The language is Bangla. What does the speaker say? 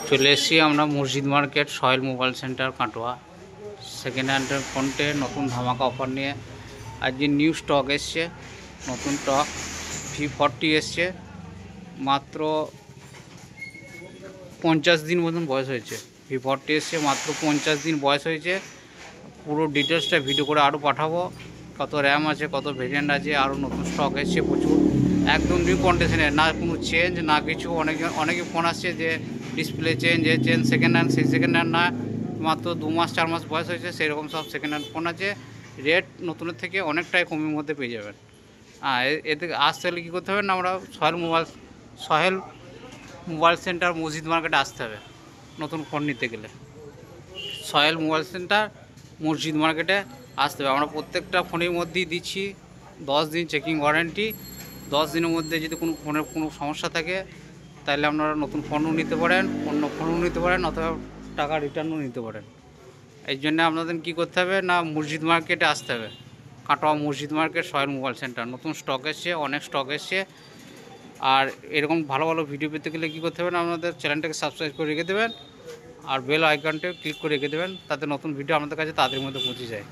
চলে এসেছি আমরা Murshid market Sohel mobile centre Katwa. Second হ্যান্ডের ফোনটে নতুন ধামাকা অফার নিয়ে আজকে নিউ স্টক এসছে। নতুন স্টক V40 এসছে, মাত্র 50 দিন মতন বয়স হয়েছে। V40 এসছে, মাত্র 50 দিন বয়স হয়েছে। পুরো ডিটেলসটা ভিডিও করে আরও পাঠাবো, কত র্যাম আছে, কত ভেরিয়েন্ট আছে, আরও নতুন স্টক এসছে প্রচুর। একদম নিউ কন্ডিশনে, না কোনো চেঞ্জ না কিছু। অনেকে ফোন আসছে যে ডিসপ্লে চেঞ্জ সেকেন্ড হ্যান্ড, সেই সেকেন্ড হ্যান্ড না, মাত্র 2 মাস 4 মাস বয়স হয়েছে, সেরকম সব সেকেন্ড হ্যান্ড ফোন আছে। রেট নতুনের থেকে অনেকটাই কমের মধ্যে পেয়ে যাবেন। এতে আসতে হলে কী করতে হবে না, আমরা সোহেল মোবাইল সেন্টার মসজিদ মার্কেটে আসতে হবে। নতুন ফোন নিতে গেলে সোহেল মোবাইল সেন্টার মসজিদ মার্কেটে আসতে হবে। আমরা প্রত্যেকটা ফোনের মধ্যেই দিচ্ছি 10 দিন চেকিং ওয়ারেন্টি। 10 দিনের মধ্যে যদি কোনো ফোনের কোনো সমস্যা থাকে তাহলে আপনারা নতুন ফোনও নিতে পারেন, অন্য ফোনও নিতে পারেন, অথবা টাকা রিটার্নও নিতে পারেন। এই জন্য আপনাদের কী করতে হবে না, মসজিদ মার্কেটে আসতে হবে। কাটোয়া মসজিদ মার্কেট সোহেল মোবাইল সেন্টার। নতুন স্টক এসছে, অনেক স্টক এসছে। আর এরকম ভালো ভালো ভিডিও পেতে গেলে কী করতে হবে না, আপনাদের চ্যানেলটাকে সাবস্ক্রাইব করে রেখে দেবেন আর বেল আইকনটা ক্লিক করে রেখে দেবেন, তাতে নতুন ভিডিও আমাদের কাছে তাদের মধ্যে পৌঁছে যায়।